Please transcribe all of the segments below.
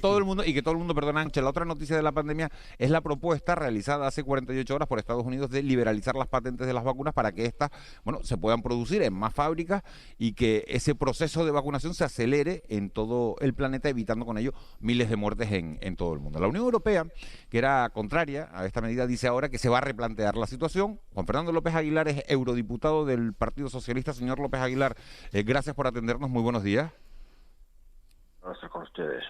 todo el mundo, perdón, Ángel, la otra noticia de la pandemia es la propuesta realizada hace 48 horas por Estados Unidos de liberalizar las patentes de las vacunas para que estas, bueno, se puedan producir en más fábricas y que ese proceso de vacunación se acelere en todo el planeta, evitando con ello miles de muertes en todo el mundo. La Unión Europea, que era contraria a esta medida, dice ahora que se va a replantear la situación. Juan Fernando López Aguilar es eurodiputado del Partido Socialista. Señor López Aguilar, gracias por atendernos, muy buenos días. No estar con ustedes.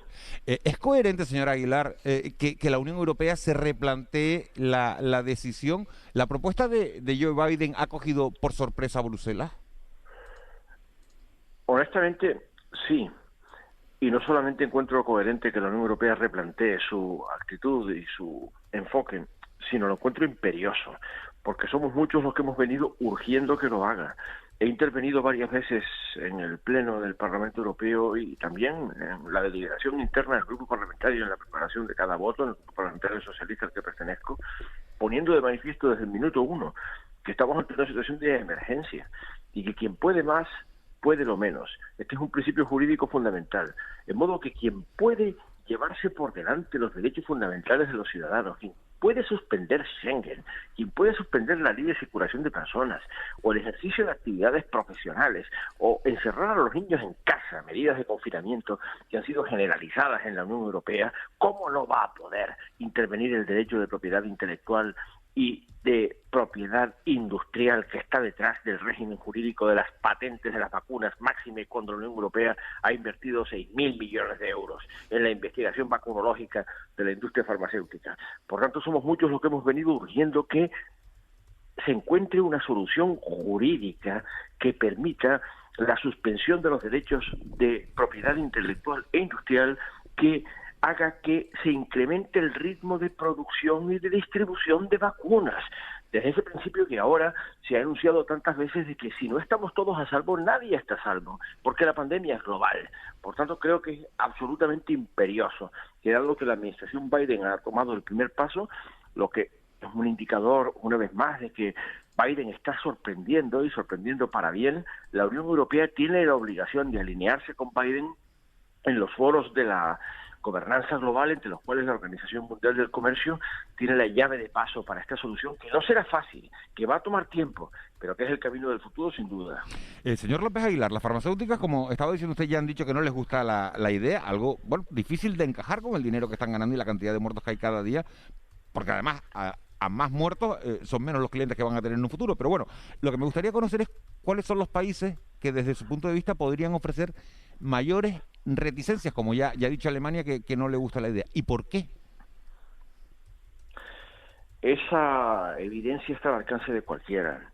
¿Es coherente, señor Aguilar, que la Unión Europea se replantee la decisión? ¿La propuesta de Joe Biden ha cogido por sorpresa a Bruselas? Honestamente, sí. Y no solamente encuentro coherente que la Unión Europea replantee su actitud y su enfoque, sino lo encuentro imperioso, porque somos muchos los que hemos venido urgiendo que lo haga. He intervenido varias veces en el Pleno del Parlamento Europeo y también en la deliberación interna del grupo parlamentario, en la preparación de cada voto, en el grupo parlamentario socialista al que pertenezco, poniendo de manifiesto desde el minuto uno que estamos ante una situación de emergencia y que quien puede más puede lo menos. Este es un principio jurídico fundamental, de modo que quien puede llevarse por delante los derechos fundamentales de los ciudadanos, quien puede suspender Schengen, quien puede suspender la libre circulación de personas, o el ejercicio de actividades profesionales, o encerrar a los niños en casa, medidas de confinamiento que han sido generalizadas en la Unión Europea, ¿cómo no va a poder intervenir el derecho de propiedad intelectual y de propiedad industrial que está detrás del régimen jurídico de las patentes de las vacunas, máxime cuando la Unión Europea ha invertido 6.000 millones de euros en la investigación vacunológica de la industria farmacéutica? Por tanto, somos muchos los que hemos venido urgiendo que se encuentre una solución jurídica que permita la suspensión de los derechos de propiedad intelectual e industrial, que haga que se incremente el ritmo de producción y de distribución de vacunas. Desde ese principio que ahora se ha anunciado tantas veces de que si no estamos todos a salvo, nadie está a salvo, porque la pandemia es global. Por tanto, creo que es absolutamente imperioso, que dado que la administración Biden ha tomado el primer paso, lo que es un indicador, una vez más, de que Biden está sorprendiendo, y sorprendiendo para bien. La Unión Europea tiene la obligación de alinearse con Biden en los foros de la gobernanza global, entre los cuales la Organización Mundial del Comercio tiene la llave de paso para esta solución, que no será fácil, que va a tomar tiempo, pero que es el camino del futuro sin duda. Señor López Aguilar, las farmacéuticas, como estaba diciendo usted, ya han dicho que no les gusta la idea, algo bueno difícil de encajar con el dinero que están ganando y la cantidad de muertos que hay cada día, porque además a más muertos son menos los clientes que van a tener en un futuro. Pero bueno, lo que me gustaría conocer es cuáles son los países que desde su punto de vista podrían ofrecer mayores reticencias, como ya ha dicho Alemania, que no le gusta la idea. ¿Y por qué? Esa evidencia está al alcance de cualquiera.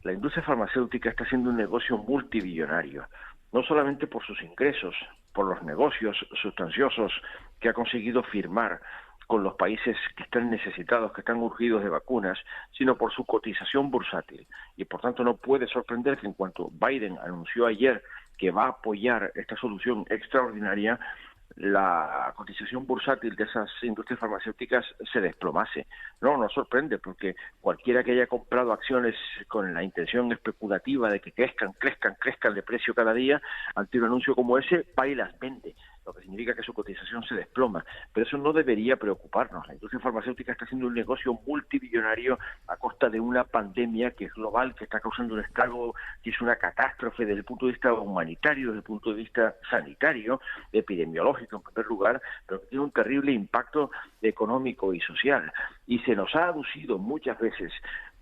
La industria farmacéutica está haciendo un negocio multibillonario, no solamente por sus ingresos, por los negocios sustanciosos que ha conseguido firmar con los países que están necesitados, que están urgidos de vacunas, sino por su cotización bursátil. Y por tanto no puede sorprender que en cuanto Biden anunció ayer que va a apoyar esta solución extraordinaria, la cotización bursátil de esas industrias farmacéuticas se desplomase. No sorprende, porque cualquiera que haya comprado acciones con la intención especulativa de que crezcan de precio cada día, ante un anuncio como ese, va y las vende, lo que significa que su cotización se desploma. Pero eso no debería preocuparnos. La industria farmacéutica está haciendo un negocio multibillonario a costa de una pandemia que es global, que está causando un estrago, que es una catástrofe desde el punto de vista humanitario, desde el punto de vista sanitario, epidemiológico en primer lugar, pero que tiene un terrible impacto económico y social. Y se nos ha aducido muchas veces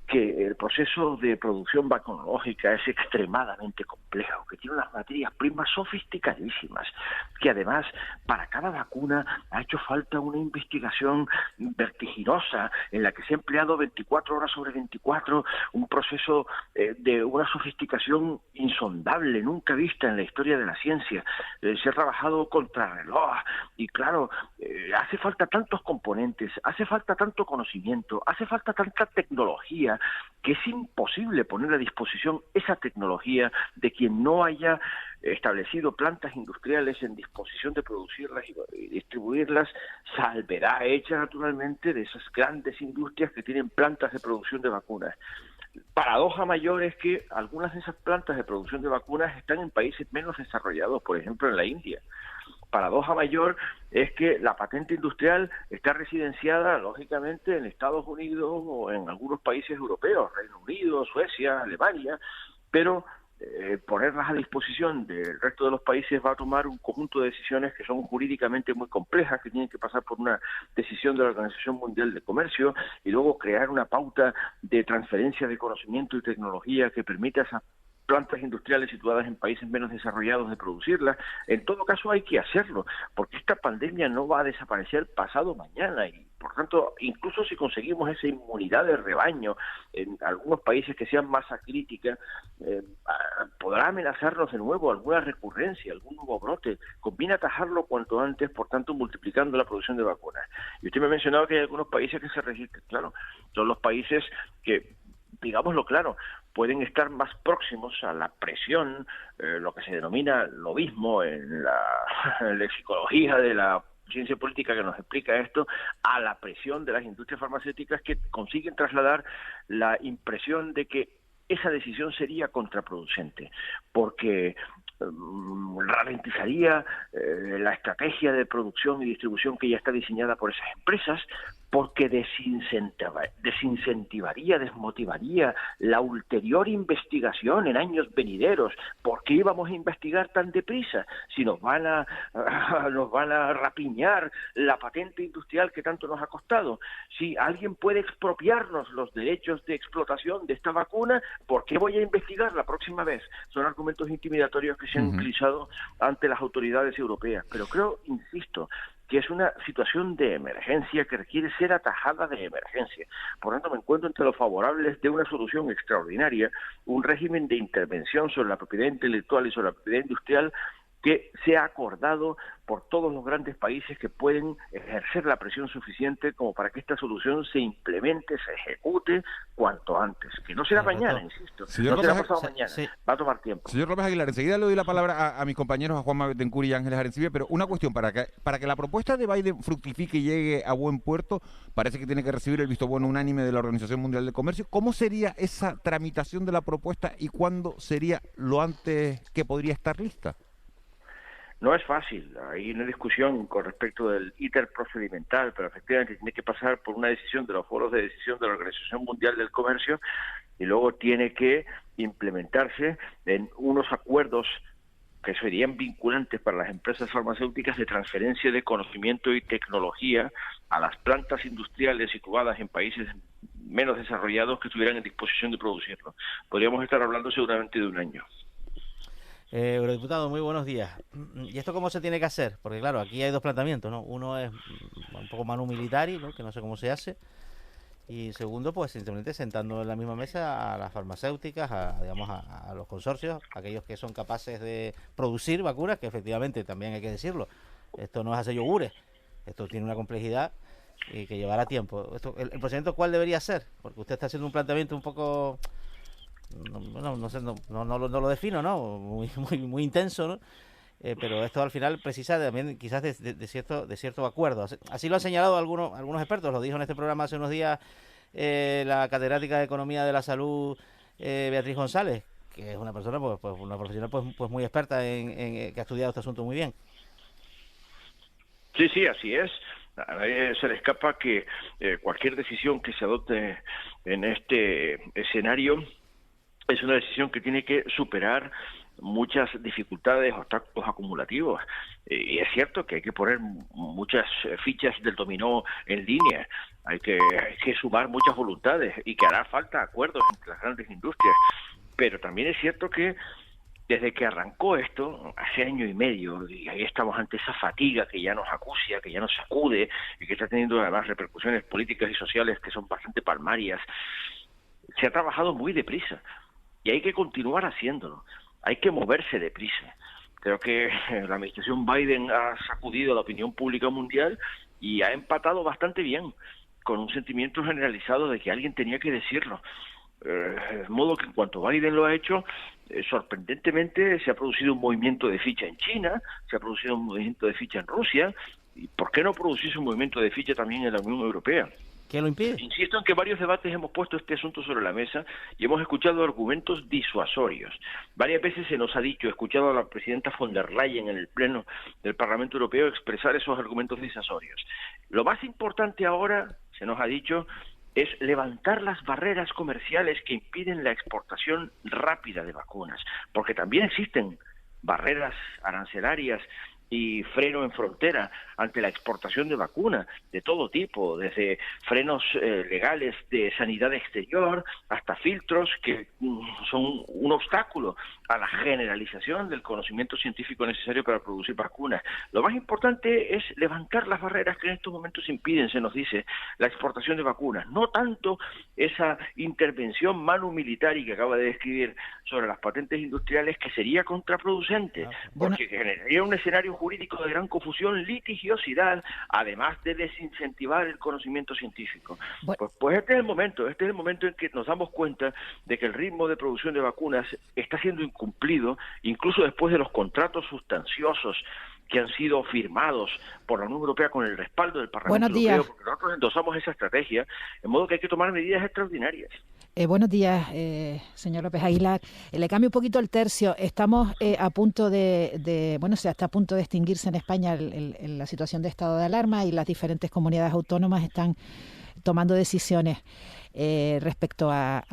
que el proceso de producción vacunológica es extremadamente complejo, que tiene unas materias primas sofisticadísimas, que además para cada vacuna ha hecho falta una investigación vertiginosa en la que se ha empleado 24 horas sobre 24, un proceso de una sofisticación insondable, nunca vista en la historia de la ciencia. Se ha trabajado contrarreloj y claro, hace falta tantos componentes, hace falta tanto conocimiento, hace falta tanta tecnología, que es imposible poner a disposición esa tecnología de quien no haya establecido plantas industriales en disposición de producirlas y distribuirlas, salvedad hecha naturalmente de esas grandes industrias que tienen plantas de producción de vacunas. Paradoja mayor es que algunas de esas plantas de producción de vacunas están en países menos desarrollados, por ejemplo en la India. paradoja mayor es que la patente industrial está residenciada, lógicamente, en Estados Unidos o en algunos países europeos, Reino Unido, Suecia, Alemania, pero ponerlas a disposición del resto de los países va a tomar un conjunto de decisiones que son jurídicamente muy complejas, que tienen que pasar por una decisión de la Organización Mundial de Comercio y luego crear una pauta de transferencia de conocimiento y tecnología que permita esas plantas industriales situadas en países menos desarrollados de producirlas. En todo caso hay que hacerlo, porque esta pandemia no va a desaparecer pasado mañana y por tanto, incluso si conseguimos esa inmunidad de rebaño en algunos países que sean masa crítica, podrá amenazarnos de nuevo alguna recurrencia, algún nuevo brote. Conviene atajarlo cuanto antes, por tanto, multiplicando la producción de vacunas. Y usted me ha mencionado que hay algunos países que se resisten. Claro, son los países que, digámoslo claro, pueden estar más próximos a la presión, lo que se denomina lobismo en la lexicología de la ciencia política que nos explica esto, a la presión de las industrias farmacéuticas que consiguen trasladar la impresión de que esa decisión sería contraproducente, porque ralentizaría la estrategia de producción y distribución que ya está diseñada por esas empresas, porque desincentivaría, desmotivaría la ulterior investigación en años venideros. ¿Por qué íbamos a investigar tan deprisa si nos van a rapiñar la patente industrial que tanto nos ha costado? Si alguien puede expropiarnos los derechos de explotación de esta vacuna, ¿por qué voy a investigar la próxima vez? Son argumentos intimidatorios que se han utilizado ante las autoridades europeas. Pero creo, insisto, que es una situación de emergencia que requiere ser atajada de emergencia. Por lo tanto, me encuentro entre los favorables de una solución extraordinaria, un régimen de intervención sobre la propiedad intelectual y sobre la propiedad industrial que sea acordado por todos los grandes países que pueden ejercer la presión suficiente como para que esta solución se implemente, se ejecute cuanto antes. Que no será mañana, insisto, señor no López, será pasado mañana, va a tomar tiempo. Señor López Aguilar, enseguida le doy la palabra a mis compañeros, a Juanma Betancur y Ángeles Arencibia, pero una cuestión, para que la propuesta de Biden fructifique y llegue a buen puerto, parece que tiene que recibir el visto bueno unánime de la Organización Mundial del Comercio. ¿Cómo sería esa tramitación de la propuesta y cuándo sería lo antes que podría estar lista? No es fácil, hay una discusión con respecto del íter procedimental, pero efectivamente tiene que pasar por una decisión de los foros de decisión de la Organización Mundial del Comercio y luego tiene que implementarse en unos acuerdos que serían vinculantes para las empresas farmacéuticas de transferencia de conocimiento y tecnología a las plantas industriales situadas en países menos desarrollados que estuvieran en disposición de producirlo. Podríamos estar hablando seguramente de un año. Eurodiputado, muy buenos días. ¿Y esto cómo se tiene que hacer? Porque claro, aquí hay dos planteamientos, ¿no? Uno es un poco manu militari, ¿no? Que no sé cómo se hace. Y segundo, pues simplemente sentando en la misma mesa a las farmacéuticas, a los consorcios, aquellos que son capaces de producir vacunas, que efectivamente también hay que decirlo. Esto no es hacer yogures, esto tiene una complejidad y que llevará tiempo. ¿El procedimiento cuál debería ser? Porque usted está haciendo un planteamiento un poco... No sé, no lo defino, ¿no? Muy intenso, ¿no? Pero esto al final precisa también quizás de cierto acuerdo. Así lo han señalado algunos expertos, lo dijo en este programa hace unos días la catedrática de Economía de la Salud, Beatriz González, que es una persona, pues una profesional pues muy experta en que ha estudiado este asunto muy bien. Sí, así es. A nadie se le escapa que cualquier decisión que se adopte en este escenario es una decisión que tiene que superar muchas dificultades, obstáculos acumulativos. Y es cierto que hay que poner muchas fichas del dominó en línea, hay que sumar muchas voluntades y que hará falta acuerdos entre las grandes industrias. Pero también es cierto que desde que arrancó esto, hace año y medio, y ahí estamos ante esa fatiga que ya nos acucia, que ya nos sacude y que está teniendo además repercusiones políticas y sociales que son bastante palmarias, se ha trabajado muy deprisa. Y hay que continuar haciéndolo, hay que moverse deprisa. Creo que la administración Biden ha sacudido a la opinión pública mundial y ha empatado bastante bien, con un sentimiento generalizado de que alguien tenía que decirlo. De modo que en cuanto Biden lo ha hecho, sorprendentemente se ha producido un movimiento de ficha en China, se ha producido un movimiento de ficha en Rusia, y ¿por qué no producirse un movimiento de ficha también en la Unión Europea? ¿Qué lo impide? Insisto en que varios debates hemos puesto este asunto sobre la mesa y hemos escuchado argumentos disuasorios. Varias veces se nos ha dicho, he escuchado a la presidenta von der Leyen en el Pleno del Parlamento Europeo expresar esos argumentos disuasorios. Lo más importante ahora, se nos ha dicho, es levantar las barreras comerciales que impiden la exportación rápida de vacunas, porque también existen barreras arancelarias y freno en frontera ante la exportación de vacunas de todo tipo, desde frenos legales de sanidad exterior hasta filtros que son un obstáculo a la generalización del conocimiento científico necesario para producir vacunas. Lo más importante es levantar las barreras que en estos momentos impiden, se nos dice, la exportación de vacunas, no tanto esa intervención manu-militar que acaba de describir sobre las patentes industriales, que sería contraproducente, porque generaría un escenario jurídico de gran confusión, litigiosidad, además de desincentivar el conocimiento científico. Pues este es el momento en que nos damos cuenta de que el ritmo de producción de vacunas está siendo incumplido, incluso después de los contratos sustanciosos que han sido firmados por la Unión Europea con el respaldo del Parlamento Europeo, porque nosotros endosamos esa estrategia, de modo que hay que tomar medidas extraordinarias. Buenos días, señor López Aguilar. Le cambio un poquito el tercio. Estamos a punto se está a punto de extinguirse en España la situación de estado de alarma y las diferentes comunidades autónomas están tomando decisiones respecto a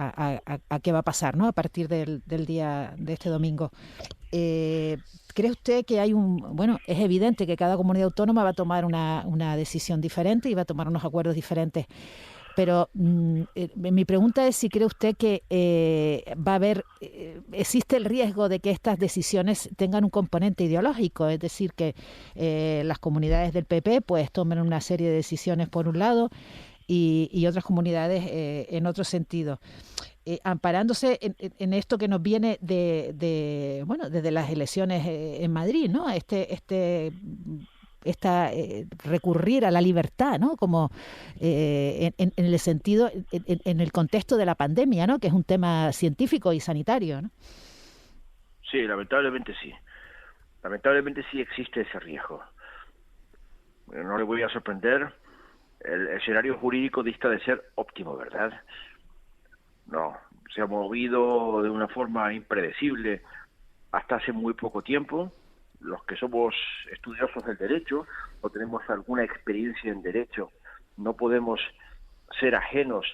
qué va a pasar, ¿no? A partir del día de este domingo. ¿Cree usted que es evidente que cada comunidad autónoma va a tomar una decisión diferente y va a tomar unos acuerdos diferentes? Pero mi pregunta es si cree usted que existe el riesgo de que estas decisiones tengan un componente ideológico, es decir, que las comunidades del PP pues tomen una serie de decisiones por un lado y otras comunidades en otro sentido. Amparándose en esto que nos viene desde las elecciones en Madrid, ¿no? Recurrir a la libertad, ¿no? Como en el sentido, en el contexto de la pandemia, ¿no? Que es un tema científico y sanitario, ¿no? Sí, lamentablemente sí. Lamentablemente sí existe ese riesgo. No le voy a sorprender, el escenario jurídico dista de ser óptimo, ¿verdad? No, se ha movido de una forma impredecible hasta hace muy poco tiempo. Los que somos estudiosos del derecho o tenemos alguna experiencia en derecho, no podemos ser ajenos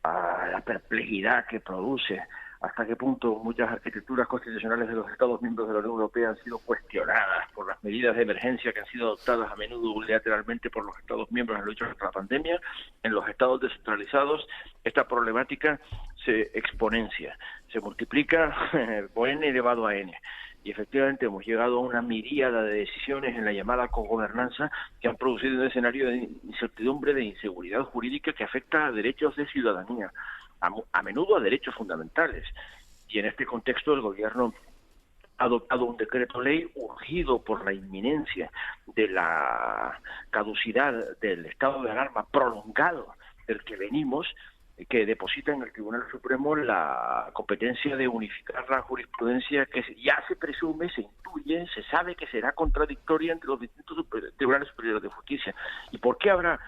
a la perplejidad que produce hasta qué punto muchas arquitecturas constitucionales de los Estados miembros de la Unión Europea han sido cuestionadas por las medidas de emergencia que han sido adoptadas a menudo unilateralmente por los Estados miembros en la lucha contra la pandemia. En los Estados descentralizados esta problemática se exponencia, se multiplica por n elevado a n. Y efectivamente hemos llegado a una miríada de decisiones en la llamada cogobernanza que han producido un escenario de incertidumbre, de inseguridad jurídica que afecta a derechos de ciudadanía, a menudo a derechos fundamentales. Y en este contexto el Gobierno ha adoptado un decreto ley urgido por la inminencia de la caducidad del estado de alarma prolongado del que venimos, que deposita en el Tribunal Supremo la competencia de unificar la jurisprudencia que ya se presume, se intuye, se sabe que será contradictoria entre los distintos tribunales superiores de justicia. ¿Y por qué habrá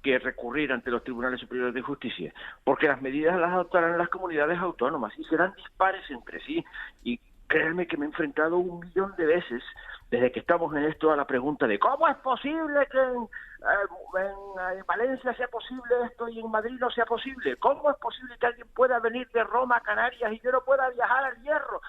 que recurrir ante los tribunales superiores de justicia? Porque las medidas las adoptarán las comunidades autónomas y serán dispares entre sí. Y créanme que me he enfrentado 1.000.000 de veces desde que estamos en esto a la pregunta de ¿cómo es posible que en Valencia sea posible esto y en Madrid no sea posible? ¿Cómo es posible que alguien pueda venir de Roma a Canarias y yo no pueda viajar al Hierro?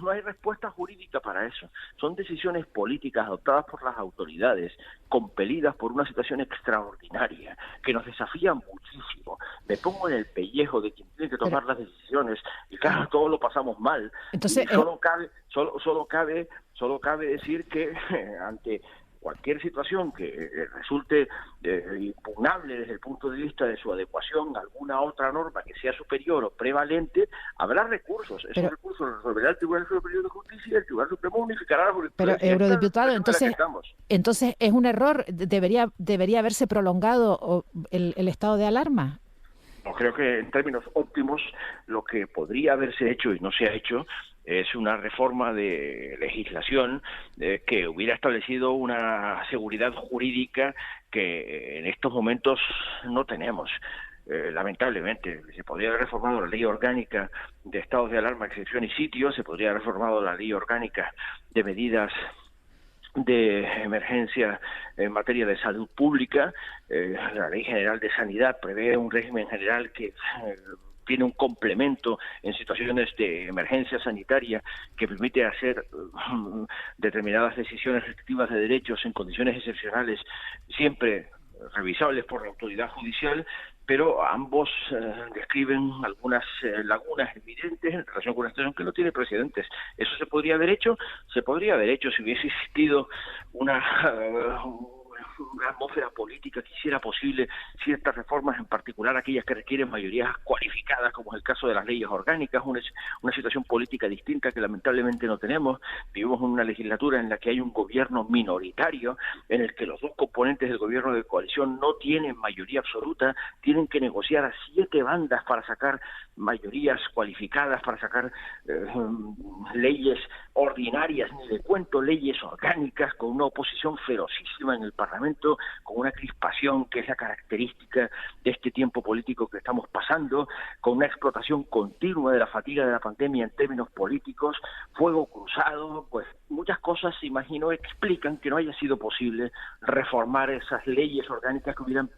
No hay respuesta jurídica para eso. Son decisiones políticas adoptadas por las autoridades, compelidas por una situación extraordinaria, que nos desafían muchísimo. Me pongo en el pellejo de quien tiene que tomar las decisiones y claro, todos lo pasamos mal. Entonces, solo cabe decir que ante cualquier situación que resulte impugnable desde el punto de vista de su adecuación a alguna otra norma que sea superior o prevalente, habrá recursos. Esos recursos los resolverá el Tribunal Superior de Justicia y el Tribunal Supremo unificará la jurisprudencia. Pero, eurodiputado, entonces es un error. ¿Debería haberse prolongado el estado de alarma? No, creo que en términos óptimos lo que podría haberse hecho y no se ha hecho es una reforma de legislación que hubiera establecido una seguridad jurídica que en estos momentos no tenemos. Lamentablemente, se podría haber reformado la ley orgánica de estados de alarma, excepción y sitio, se podría haber reformado la ley orgánica de medidas de emergencia en materia de salud pública. La Ley General de Sanidad prevé un régimen general que tiene un complemento en situaciones de emergencia sanitaria que permite hacer determinadas decisiones restrictivas de derechos en condiciones excepcionales, siempre revisables por la autoridad judicial, pero ambos describen algunas lagunas evidentes en relación con una situación que no tiene precedentes. Eso se podría haber hecho si hubiese existido una atmósfera política que hiciera posible ciertas reformas, en particular aquellas que requieren mayorías cualificadas, como es el caso de las leyes orgánicas, una situación política distinta que lamentablemente no tenemos. Vivimos en una legislatura en la que hay un gobierno minoritario, en el que los dos componentes del gobierno de coalición no tienen mayoría absoluta, tienen que negociar a 7 bandas para sacar mayorías cualificadas, para sacar leyes ordinarias, ni de cuento leyes orgánicas, con una oposición ferocísima en el Parlamento, con una crispación que es la característica de este tiempo político que estamos pasando, con una explotación continua de la fatiga de la pandemia en términos políticos, fuego cruzado, pues muchas cosas, imagino, explican que no haya sido posible reformar esas leyes orgánicas que hubieran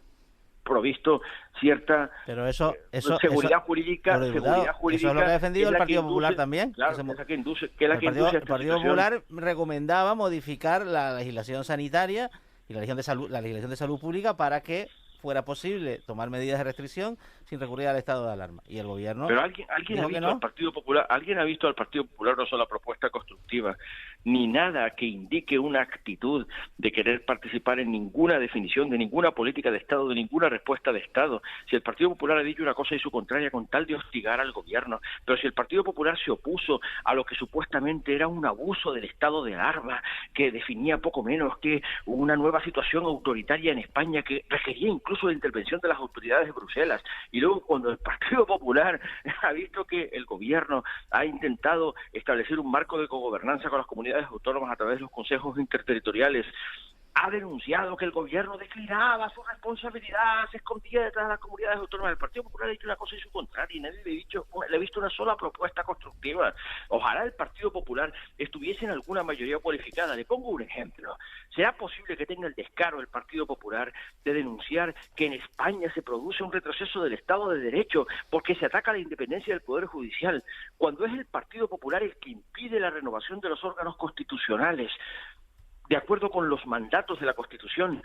provisto cierta seguridad jurídica. Eso es lo que ha defendido el Partido Popular también. Claro, el Partido Popular recomendaba modificar la legislación sanitaria y la legislación de salud pública para que fuera posible tomar medidas de restricción sin recurrir al estado de alarma. Y el gobierno... Pero alguien ha visto al Partido Popular, no solo propuesta constructiva, ni nada que indique una actitud de querer participar en ninguna definición de ninguna política de Estado, de ninguna respuesta de Estado. Si el Partido Popular ha dicho una cosa y su contraria con tal de hostigar al gobierno, pero si el Partido Popular se opuso a lo que supuestamente era un abuso del estado de alarma, que definía poco menos que una nueva situación autoritaria en España que requería incluso la intervención de las autoridades de Bruselas, y luego cuando el Partido Popular ha visto que el gobierno ha intentado establecer un marco de cogobernanza con las comunidades autónomas a través de los consejos interterritoriales, ha denunciado que el gobierno declinaba su responsabilidad, se escondía detrás de las comunidades autónomas. El Partido Popular ha dicho una cosa y su contraria, y nadie le ha visto una sola propuesta constructiva. Ojalá el Partido Popular estuviese en alguna mayoría cualificada. Le pongo un ejemplo. ¿Será posible que tenga el descaro el Partido Popular de denunciar que en España se produce un retroceso del Estado de Derecho porque se ataca la independencia del Poder Judicial, cuando es el Partido Popular el que impide la renovación de los órganos constitucionales de acuerdo con los mandatos de la Constitución,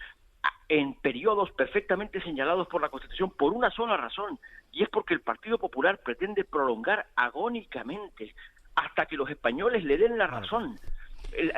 en periodos perfectamente señalados por la Constitución, por una sola razón, y es porque el Partido Popular pretende prolongar agónicamente hasta que los españoles le den la razón?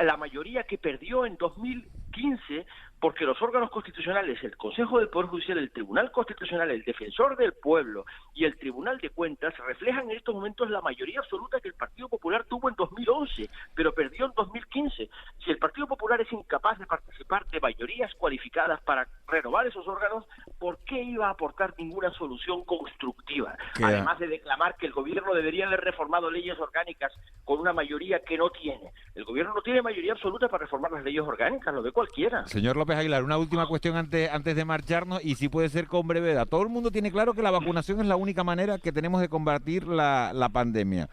La mayoría que perdió en 2015, porque los órganos constitucionales, el Consejo del Poder Judicial, el Tribunal Constitucional, el Defensor del Pueblo y el Tribunal de Cuentas reflejan en estos momentos la mayoría absoluta que el Partido Popular tuvo en 2011, pero perdió en 2015. Si el Partido Popular es incapaz de participar de mayorías cualificadas para renovar esos órganos, ¿por qué iba a aportar ninguna solución constructiva? Además de declamar que el gobierno debería haber reformado leyes orgánicas con una mayoría que no tiene. El gobierno no tiene mayoría absoluta para reformar las leyes orgánicas, lo ve cualquiera. Señor López Aguilar, una última cuestión antes de marcharnos, y si puede ser con brevedad. Todo el mundo tiene claro que la vacunación es la única manera que tenemos de combatir la pandemia,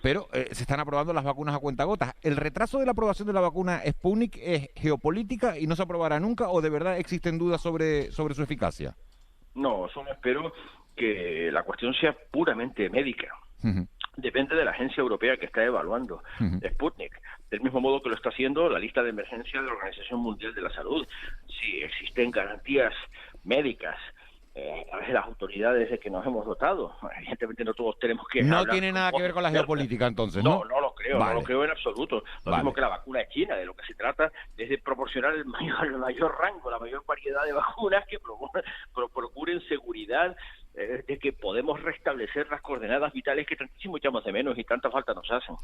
pero se están aprobando las vacunas a cuentagotas. ¿El retraso de la aprobación de la vacuna Sputnik es geopolítica y no se aprobará nunca, o de verdad existen dudas sobre su eficacia? No, solo espero que la cuestión sea puramente médica. Depende de la agencia europea que está evaluando Sputnik, del mismo modo que lo está haciendo la lista de emergencia de la Organización Mundial de la Salud. Si existen garantías médicas a través de las autoridades de que nos hemos dotado, evidentemente no todos tenemos que... No tiene nada que ver con la geopolítica, entonces, ¿no? No lo creo, vale. No lo creo en absoluto. Lo mismo que la vacuna de China, de lo que se trata es de proporcionar el mayor rango, la mayor variedad de vacunas que procuren seguridad de que podemos restablecer las coordenadas vitales que tantísimo echamos de menos y tanta falta nos hacen.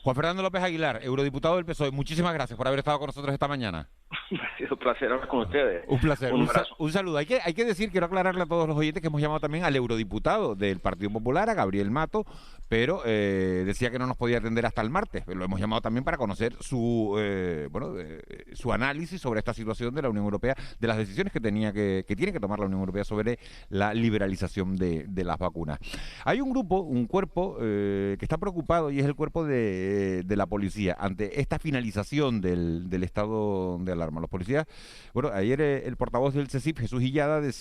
Juan Fernando López Aguilar, eurodiputado del PSOE, muchísimas gracias por haber estado con nosotros esta mañana. Ha sido un placer hablar con ustedes. Un placer, Un abrazo. un saludo. Hay que decir, quiero aclararle a todos los oyentes que hemos llamado también al eurodiputado del Partido Popular, a Gabriel Mato, pero decía que no nos podía atender hasta el martes. Lo hemos llamado también para conocer su análisis sobre esta situación de la Unión Europea, de las decisiones que tiene que tomar la Unión Europea sobre la liberalización de las vacunas. Hay un cuerpo que está preocupado, y es el cuerpo de la policía ante esta finalización del estado de alarma. Los policías, ayer el portavoz del CECIP, Jesús Illada, decía